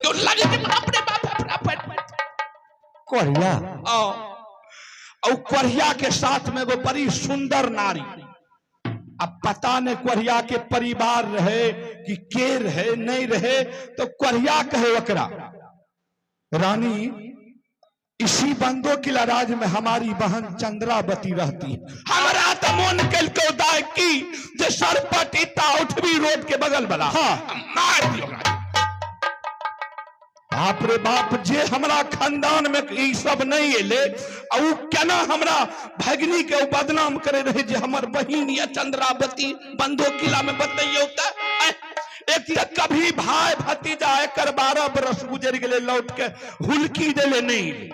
क्यों लगे कि अपने बाप कोरिया और कोरिया के साथ में वो बड़ी सुंदर नारी। अब पता नहीं कोरिया के परिवार रहे कि के रहे नहीं रहे, तो कोरिया कहे वकरा रानी इसी बंदो किला राज में हमारी बहन चंद्रावती रहती है। हमारा तो मन कल को दाय की जे सरपट इता उठवी रोड के बगल वाला हाँ मार दियो। बाप रे बाप, जे हमरा खानदान में ई सब नहीं एले और केना हमरा भगनी के बदनाम करे रहे जे हमर बहिन या चंद्रावती बंदो किला में बतइयो त एक कभी भाई भतीजा एक 12 बरस गुजर गए लौट के हुलकी देले नहीं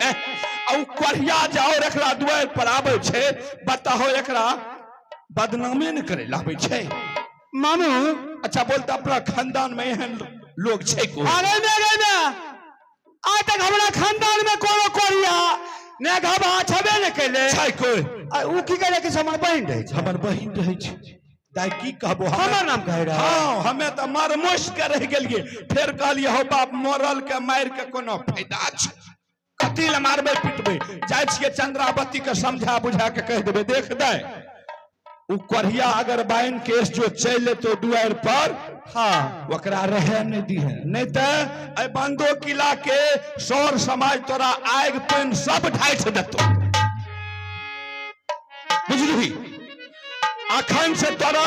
और कोरिया जाओ एकरा द्वार पर आवे छे, बताओ एकरा बदनामे न करे लावे छे। मामू अच्छा बोलता अपना खानदान में एहन लोग छे को? अरे ना आज तक हमारा खानदान में कोनो कोरिया ने घबा छबे न केले छे कोई। उ की करे के हमर बहिन रहे छै, हमर बहिन रहे छै दाई की कहबो हमर नाम कहे रहा। हां हमें तो मरमोश के रह गेलिए, फिर कहलिए हो बाप मरल के मार के कोनो फायदा छै, कथी ले मारबे पिटबे, जाय छिए चंद्रावती के समझा बुझा के कह देबे देख दे उ कोरिया अगर बाइन केस जो चले तो दुआर पर हाँ वकरा रहे नहीं दी है, नहीं तो ए बंदो किला के सौर समाज तोरा आग पेन सब ढाइठ देतो बुझली। अखन से तोरा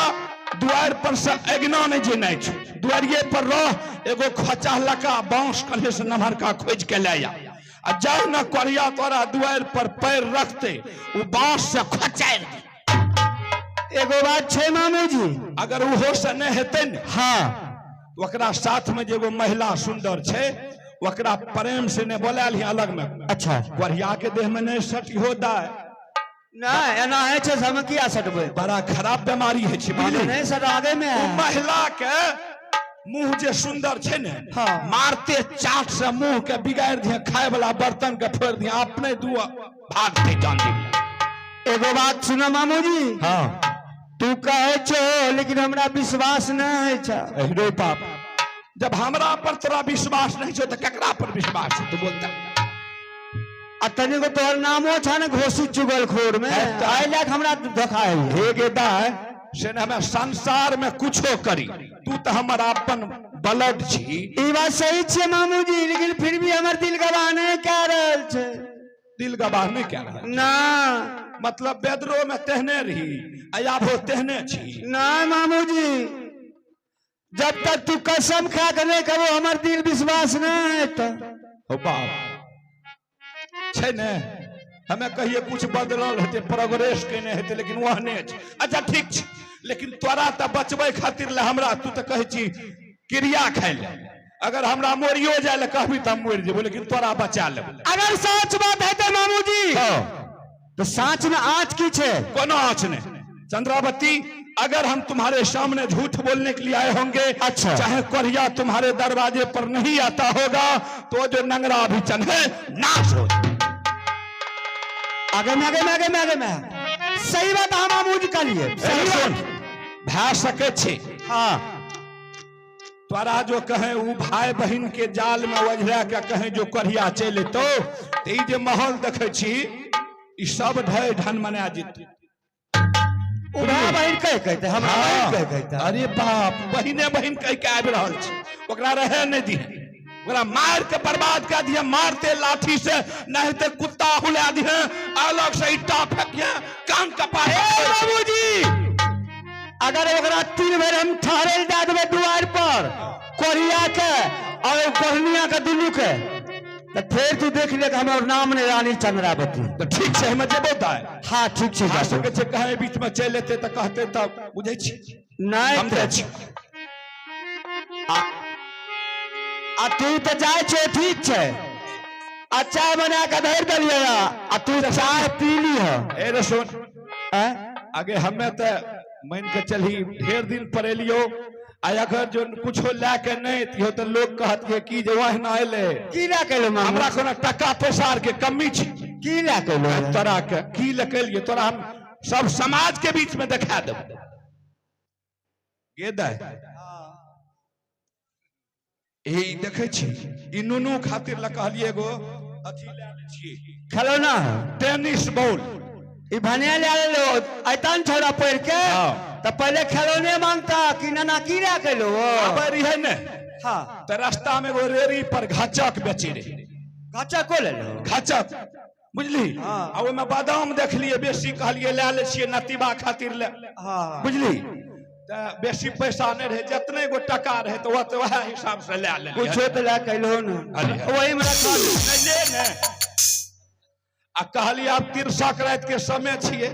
द्वार पर से अगना नहीं जेनाइ छै, द्वारिये पर रह एगो खचा लका बांस कल्हे से नमहर का खोज के ले आ जाओ न कोरिया तोरा द्वार पर पैर रखते उ बांस से खचाड़ दी। एगो बात छै मामू जी, अगर वो से नहीं हेते न हाँ वकरा साथ में जेगो महिला सुंदर छे वकरा प्रेम से ने बोलाल ही अलग में। अच्छा कोरिया के देह में नहीं सटी हो दाय ना एना है छै हम किया सटबे, बड़ा खराब बीमारी है छै बुझली नहीं सर आगे में है। महिला के मुंह जे सुंदर छे ने हाँ। मारते चाट से मुंह के बिगाड़ दिए, खाए वाला बर्तन के फोड़ दिए, अपने दू भागते जान दी। एगो बात सुनो मामू जी, हाँ तू कहे छो लेकिन हमरा विश्वास नहीं है। अरे बाप, जब हमरा पर तोरा विश्वास नहीं छो तो केकरा पर विश्वास है? तू बोलता तनी को तोहर नामो छ न घोषित चुगलखोर में, आइ लाख हमरा धोखा है। हे गे दाय से हमें संसार में कुछो करी, तू तो हमारा अपन ब्लड छी। ई बात सही छे मामू जी, लेकिन फिर भी हमर दिल गवाह नहीं कह रहल छे। दिल गवाह नहीं कह रहा ना मतलब बेदरो में तेहने रही आयाभो तेहने छी ना मामू जी, जब तक तू कसम खा के नहीं करो हमर दिल विश्वास नहीं है तो हो बाप छे ने हमें कहिए कुछ बदलल हेते प्रोग्रेस केने हेते लेकिन वह नहीं छै। अच्छा ठीक छै, लेकिन तोरा तो बचबे खातिर ले हमरा तू तो कहे छी क्रिया खाइ ले, अगर हमरा मोरियो जाए ले कहबी त हम मोर जेबो लेकिन तोरा बचा ले। अगर सच बात है तो मामू जी तो साँच में आँच की छे? कोनो आँच नहीं चंद्रावती, अगर हम तुम्हारे सामने झूठ बोलने के लिए आए होंगे, अच्छा चाहे कोरिया तुम्हारे दरवाजे पर नहीं आता होगा तो जो नंगरा अभिचन है नाश हो। आगे में सही बात है मामू जी का लिए सही बात भा सके छे। हाँ तोरा जो कहे वो भाई बहन के जाल में वजरा के कहे जो कोरिया चले तो ई जे माहौल देखे छी ई सब ढय ढन मना जीत बहन कह कहते हम कह कहते। अरे बाप बहिने बहन कह के आबि रहल छी, ओकरा रहे नहीं दी, ओकरा मार के बर्बाद कर दिए, मारते लाठी से नहीं तो कुत्ता हुला दिए, अलग से ईटा फेंकिए कान कपाए। बाबूजी अगर ओकरा 3 बेर हम ठहरे दे देबे द्वार पर कोरिया के और कोहनिया के दुनू के तो फिर तू देख ले हमर नाम ने रानी चंद्रावती। तो ठीक से हम जेबो दाय। हाँ ठीक से जा सके छे, कहे बीच में चल लेते तो कहते तब बुझे छी नहीं हम दे छी आ तू तो जाए छे ठीक छे, अच्छा बना के धर दलिए आ तू चाय पी ली है। ए रे सुन आगे हमें तो मान के चली ढेर दिन पर एलियो आ अगर जो कुछो लाके नहीं थियो तो लोग कहत के की जे वह ना आइले की ला के हमरा कोनो टका पैसा के कमी छी, की ला के तोरा के की लकलिए तोरा हम सब समाज के बीच में दिखा देब। गे दाय यही देखे छी ई नुनू खातिर ला कहलिए एगो अथी ले ले छी खिलौना टेनिस बॉल ई भने ले लो ऐतन छोड़ा पड़ के तो पहले खिलौने मांगता कि नाना की रे के लो अब रही ने हां तो रास्ता में एगो रेरी पर घाचक बेची रे घाचा को ले लो घाचक बुझली हाँ। आ ओय में बादाम देखलिए बेसी कहलिए ले ले छिए नतीबा खातिर ले हां बुझली त बेसी पैसा नहीं रहे जितने गो टका रहे तो वह हिसाब से ले ले कुछो तो ला के लो न वही में रखा नहीं ले ने आ कहलिए आप तिरसक रात के समय छिए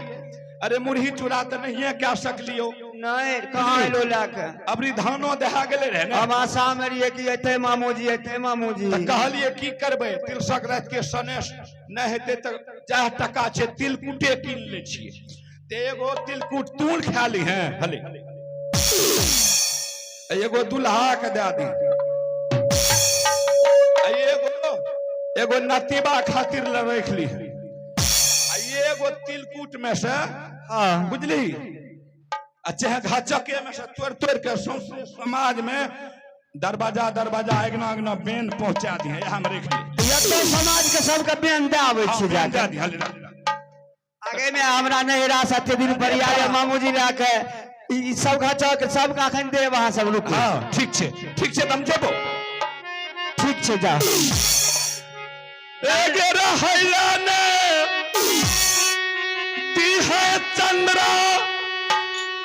अरे मुरही चूड़ा तो नहीं कह सकलियो नहीं कहां लो ला के अबरी धानो दहा गेले रहे ना हम आशा में रहिए कि एते मामूजी त कहलिए की करबे तिरसक रात के सने नहीं हेते त जह टका छे तिलकुटे कीन ले छिए ते एगो तिलकुट तूल खा ली हैं भले एगो दुल्हा के दे दी एगो नतीबा खातिर ले रख ली एगो तिलकुट में से बुझली अच्छा घाचके में से तोड़ तोड़ के समाज में दरवाजा अगना अगना बेन पहुंचा दी है हम रख ली तो समाज के सबके बेन दे आवे छी जाके आगे में हमरा नहिरा साथे दिन परियार मामूजी ला के ई सब घाचा के सब का अखन दे वहां सब रुक हां ठीक छे तुम जेबो ठीक छे जा एगे रहैला ने ती है चंद्रा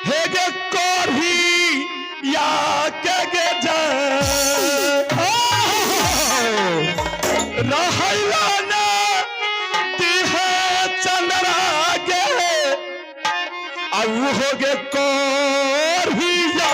हेगे कोरही या के गे जा रहैला ने ती है चंद्रा गे आउ होगे कोरही या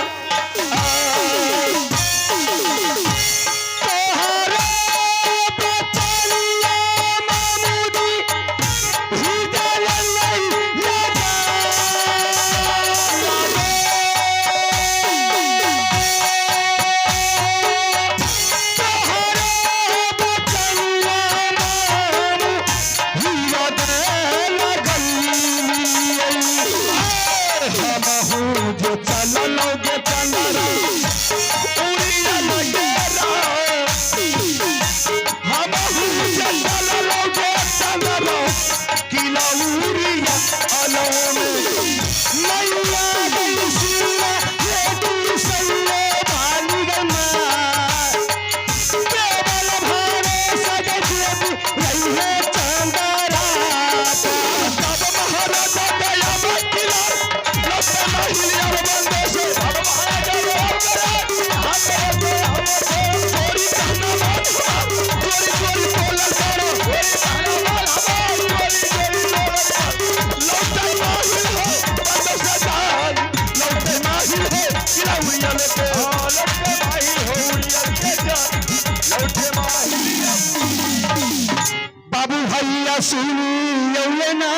बाबू भैया सुनियो ना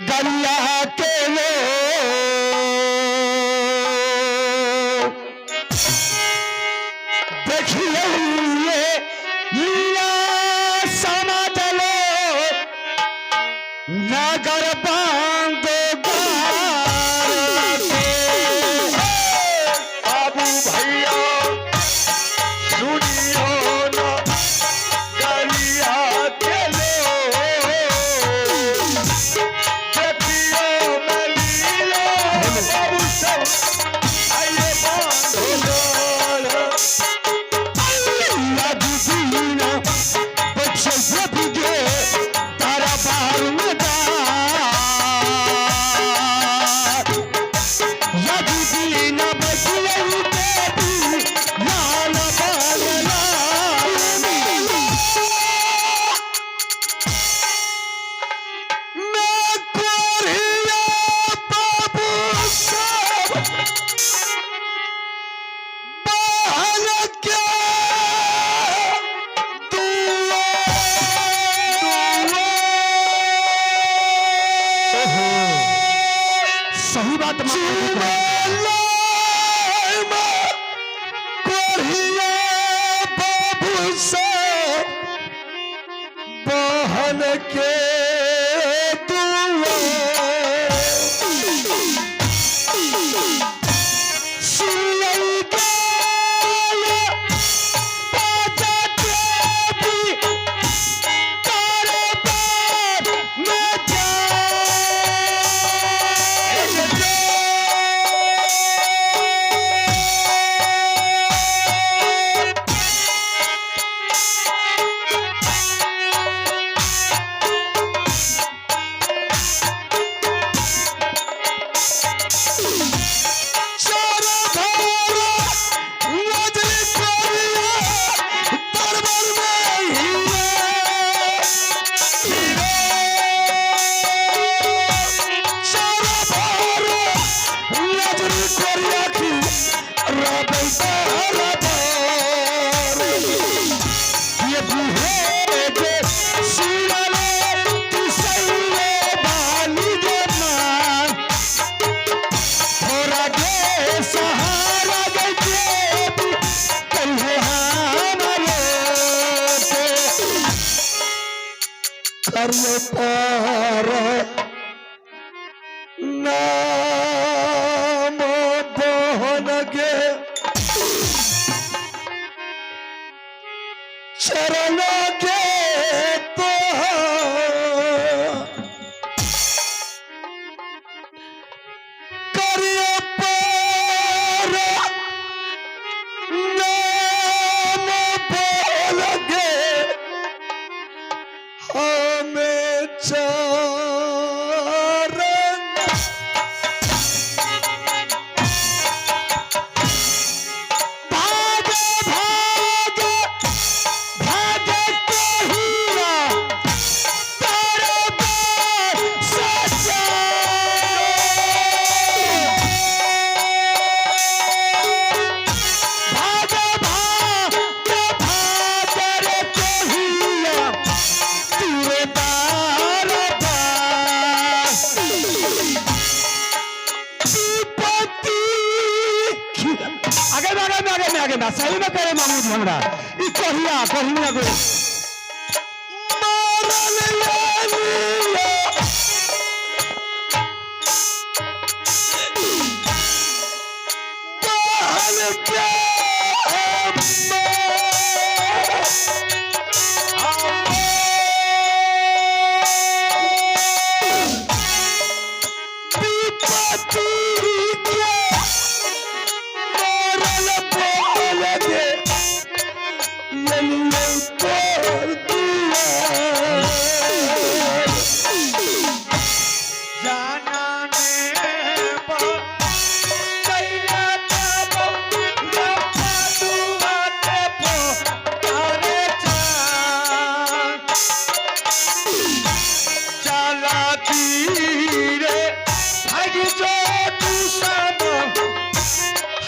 गलिया के लो देखिए लीला समाज लो नगर बांधो बाबू भैया सुनियो ना गलिया के सही बात बाबू से बहन के करियो पार नाम बोहन गे चरण गे तो करियो पार नाम बोल गे हमें चरण भाग भाग भाग कहिया तारा सच्चा भाग भाग भाग रे कहिया तेरे दार आगे में सही में करे मामूद हमरा ई कहिया कहिया गो मारल यानिया बहन के विपत्ति के मरल बोल गे यलियो तोर दुआर जाना ने बा कैला तब लपा दुआते पो तारे चला तीरे भाग जो तू सब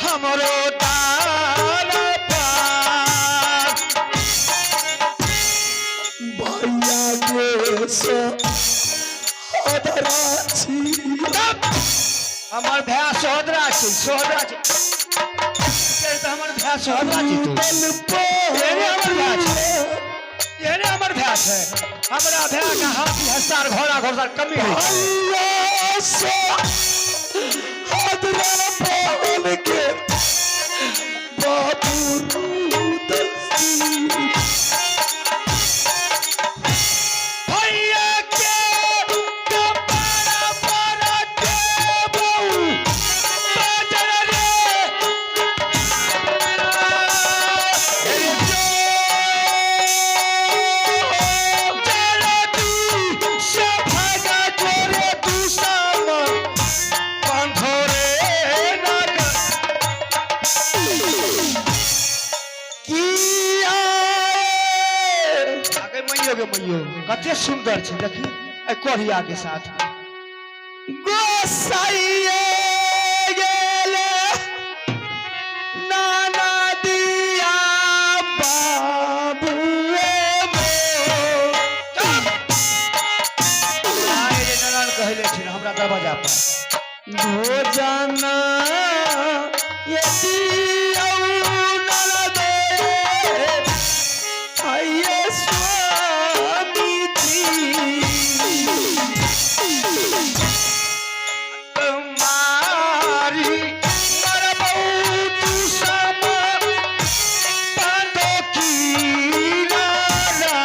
हमरो दार पार भैया के सोदरा छी हमर भैया सोदरा छी ये तो हमर भैया सोदरा छी तू येने हमर भैया छै येने हमर भैया छै हमरा भैया का हाथी हस्तार घोड़ा घोड़ार कमी है भैया सोदरा बोल के बाबू रूदसी भैया के कपड़ा पर देबू बाजार रे जलदी से भागा जोरे दुश्मन बंधोरे नगर किया आगे मैयो कते सुंदर छै देखी ए कोढ़िया के साथ गोसाइए गेले नाना दिया बाबूए मो आए रे ननन कहले छै हमरा दरवाजा पर भोजन यदि स्वामी जी तुम्हारी मरबू तू सब बांधो की लाला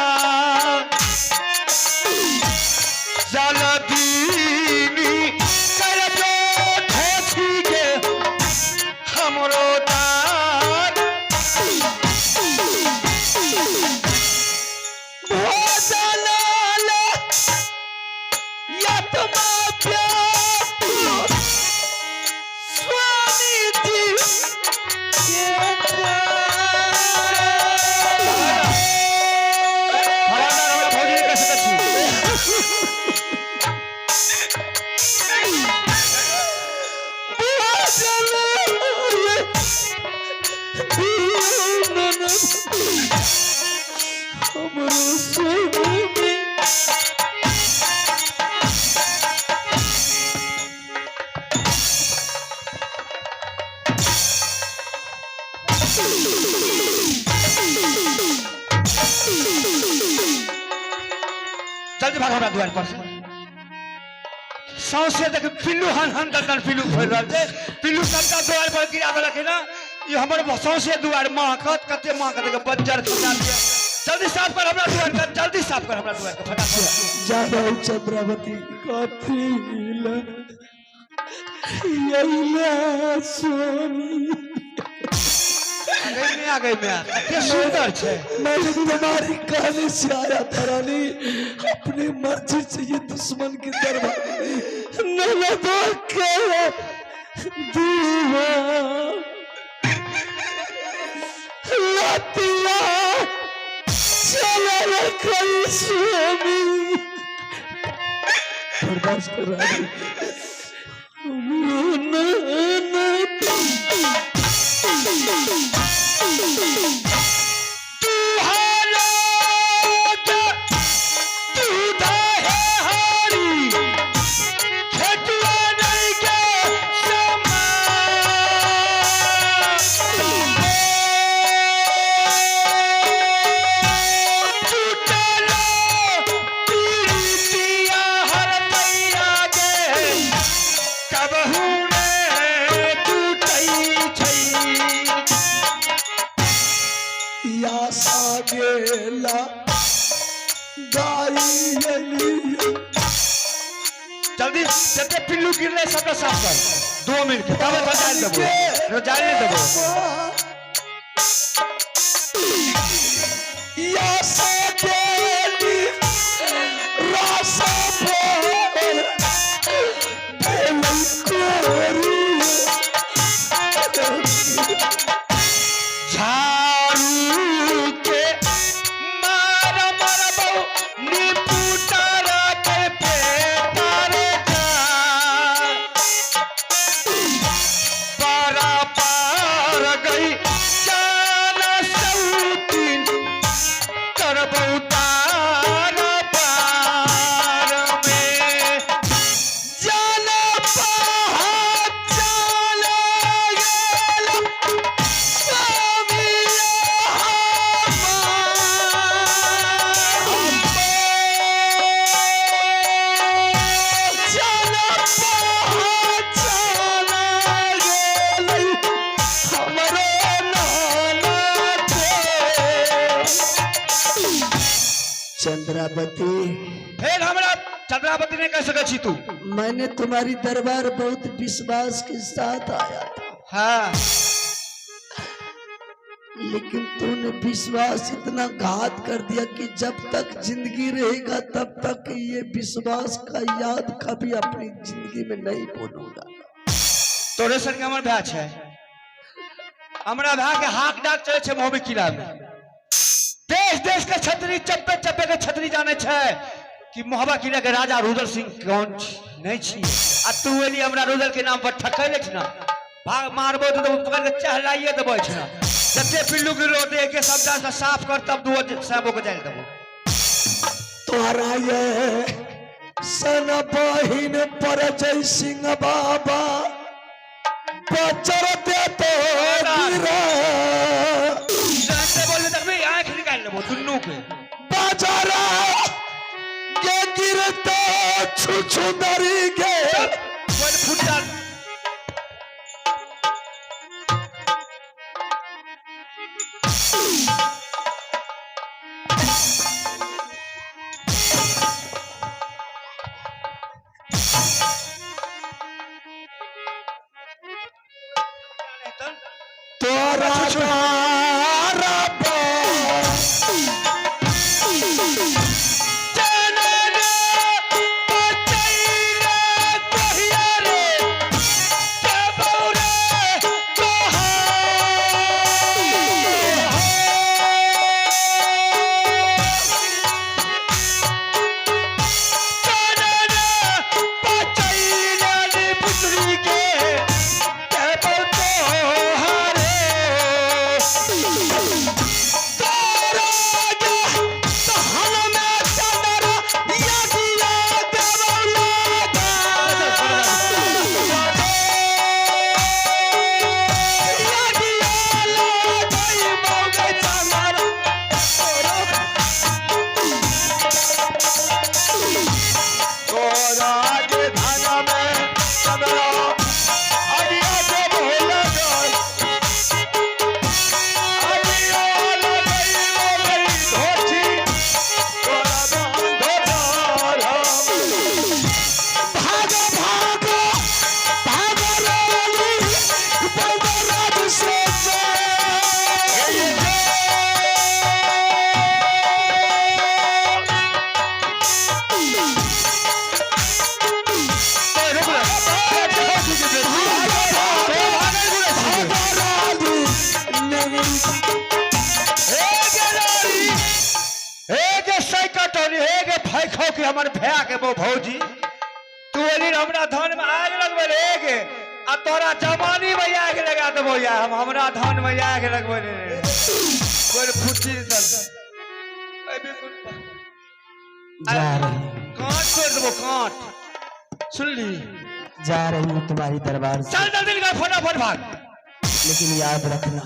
जलदीनी कर दो ठेसी के हमरो दार भोजन यत्मा प्यार स्वामी जी ये जल्दी भाग हमरा द्वार पर से सौसे देख पिल्लू हन दन पिल्लू खोल रहल छै पिल्लू सबका द्वार पर गिरा देलक ना ये हमर सौसे द्वार महकत कते महकत के बज्जर खसा दिया जल्दी साफ कर हमरा द्वार के जल्दी साफ कर हमरा द्वार के फटाफट जादव चंद्रावती कथिला यैला सोनी आ गई मैं क्या सुंदर छे मैं तुम्हारी कहने से आया था रानी अपनी मर्जी से ये दुश्मन के दरबार ननदों के दीवा लतिया चला कल स्वामी बर्दाश्त कर रानी जल्दी जते पिल्लू गिरले सबका साफ कर 2 मिनट तब जाने देबो जाने देबो या साकेली रासा बोल झाड़ू के मार मारबो निपुटारा के पेटार जा पारा पार गई जाना सौतीन करबो तारा पार में जाना पहचान गेला चंद्रावती फिर हमरा चंद्रावती ने कह सके छी तू मैंने तुम्हारी दरबार बहुत विश्वास के साथ आया था हाँ लेकिन तूने विश्वास इतना घात कर दिया कि जब तक जिंदगी रहेगा तब तक ये विश्वास का याद कभी अपनी जिंदगी में नहीं भूलूंगा। तोरे संग हमर भाई छै हमरा भाई के हाथ डाक चले छै मोहबी किला में देश देश के छतरी चप्पे चप्पे के छतरी जाने छै कि मोहबा किला के राजा रुद्र सिंह कौन नहीं छी आ तू एली हमरा रुद्र के नाम पर ठकै लेख ना भाग मारबो तो पकड़ के चहलाइए देबो छै जते पिल्लू गिरो दे के सबटा से साफ कर तब दू साबो के जाल देबो तोहरा ये सन बहिन पर जय सिंह बाबा बचर दे तो गिरा जानते बोले तक भी आंख निकाल लेबो दुन्नू के बाजारा के गिरता छुछुंदरी के कोई फुटल तोरा हमर भैया के वो भौजी तू एली हमरा धान में आग लगबे रे के आ तोरा जवानी में आग लगा देबो या हम हमरा धान में आग लगबे रे कोई फुटी दल ए बिल्कुल जा रही काट छोड़ देबो काट सुन ली जा रही हूँ तुम्हारी दरबार से, चल जल्दी निकल फटाफट भाग। लेकिन याद रखना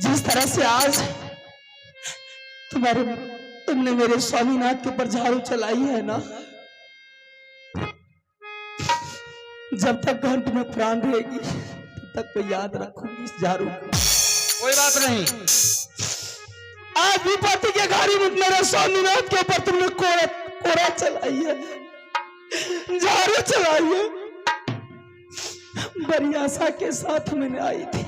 जिस तरह से आज तुमने मेरे स्वामीनाथ के ऊपर झाड़ू चलाई है ना, जब तक घंट में प्राण रहेगी तब तक तो याद रखूंगी इस झाड़ू को। कोई बात नहीं। आज विपत्ति के घड़ी में मेरे स्वामीनाथ के ऊपर तुमने कोरा चलाई है, झाड़ू चलाई है। बड़ी आशा के साथ मैंने आई थी,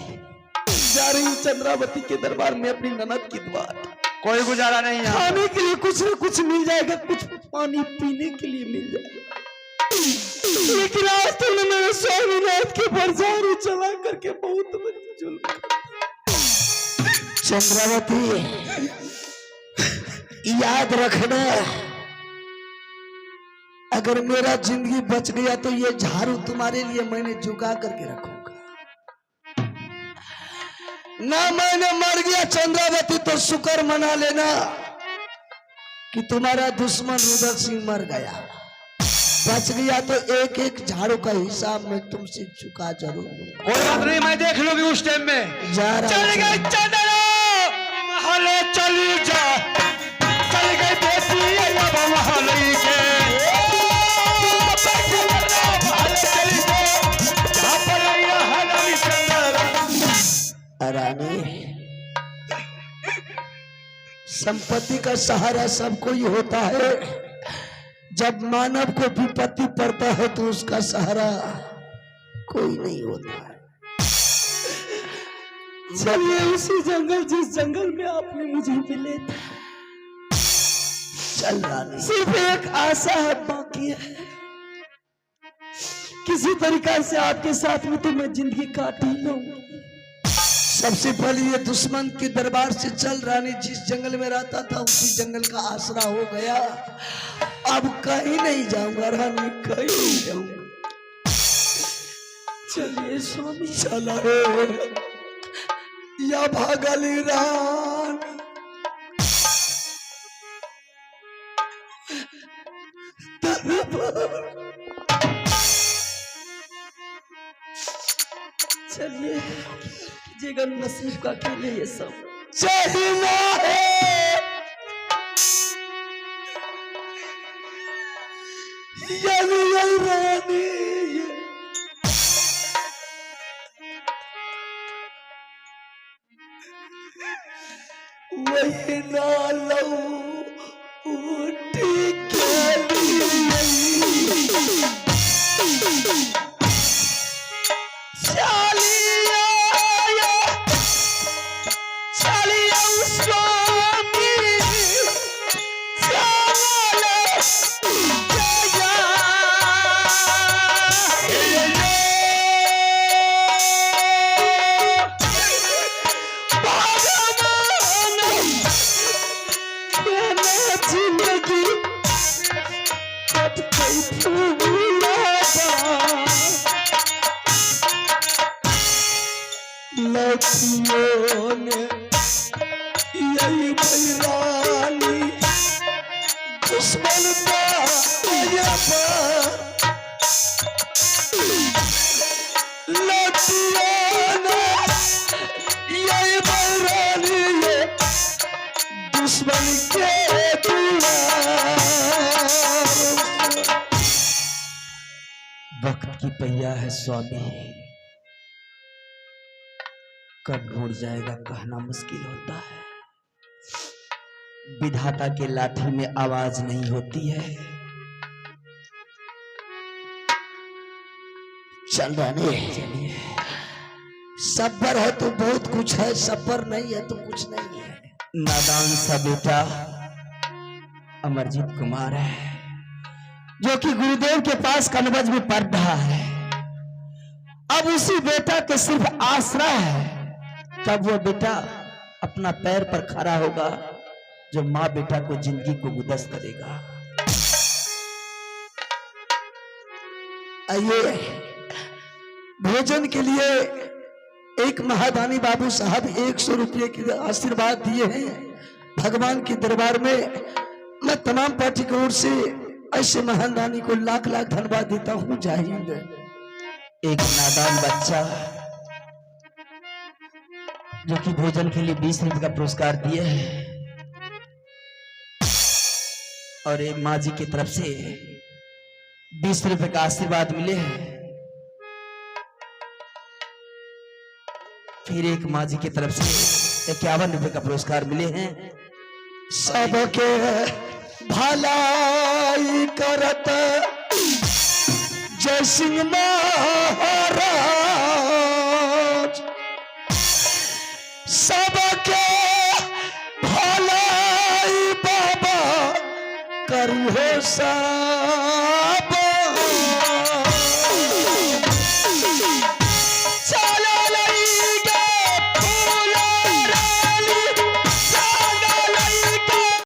जा रही हूँ चंद्रावती के दरबार में अपनी ननद की द्वार। कोई गुजारा नहीं है, खाने के लिए कुछ न कुछ मिल जाएगा, कुछ पानी पीने के लिए मिल जाएगा, लेकिन आज तुमने मेरे स्वामीनाथ के ऊपर झाड़ू चला करके बहुत बड़ी जुल्म। चंद्रावती याद रखना, अगर मेरा जिंदगी बच गया तो ये झाड़ू तुम्हारे लिए मैंने जुगा करके रखूंगा। ना मैंने मर गया चंद्रावती तो शुक्र मना लेना कि तुम्हारा दुश्मन रुद्र सिंह मर गया, बच गया तो एक एक झाड़ू का हिसाब मैं तुमसे चुका जरूर लूंगा। कोई बात नहीं, मैं देख लूंगी उस टाइम में। जा रहा चल गए चंद्रा महले चली जा, चल गए बेटी अब महले के रानी। संपत्ति का सहारा सबको ही होता है, जब मानव को विपत्ति पड़ता है तो उसका सहारा कोई नहीं होता है। चलिए उसी जंगल, जिस जंगल में आपने मुझे मिले थे, चल रानी। सिर्फ एक आशा है बाकी है, किसी तरीका से आपके साथ में तो मैं जिंदगी काट ही लूंगा। सबसे पहले ये दुश्मन के दरबार से चल रानी, जिस जंगल में रहता था उसी जंगल का आसरा हो गया, अब कहीं नहीं जाऊंगा रानी, कहीं नहीं जाऊंगा। चलिए स्वामी, चला या भागली रान। चलिए कीजिएगा नसीब का खेले ये सब चाहिए है। रानी वही नालो उठी यही रानी दुश्मन दुश्मन के वक्त की पहिया है स्वामी, कब मुड़ जाएगा कहना मुश्किल होता है। विधाता के लाठी में आवाज नहीं होती है। चल रानी, चलिए। सब्र है तो बहुत कुछ है, सब्र नहीं है तो कुछ नहीं है। नादान सा बेटा अमरजीत कुमार है, जो कि गुरुदेव के पास कनबज में पढ़ रहा है। अब उसी बेटा के सिर्फ आसरा है, तब वो बेटा अपना पैर पर खड़ा होगा जो माँ बेटा को जिंदगी को गुदस्त करेगा। आइए भोजन के लिए एक महादानी बाबू साहब 100 रुपये के आशीर्वाद दिए हैं। भगवान के दरबार में मैं तमाम पार्टी की ओर से ऐसे महान दानी को लाख लाख धन्यवाद देता हूँ। जय हिंद। एक नादान बच्चा जो कि भोजन के लिए 20 रुपए का पुरस्कार दिए है और एक माँ जी की तरफ से 20 रुपए का आशीर्वाद मिले हैं, फिर एक माँ जी की तरफ से 51 रुपए का पुरस्कार मिले हैं। सबके भलाई करत जय सिंह महाराज, सबके भलाई बाबा करियो सब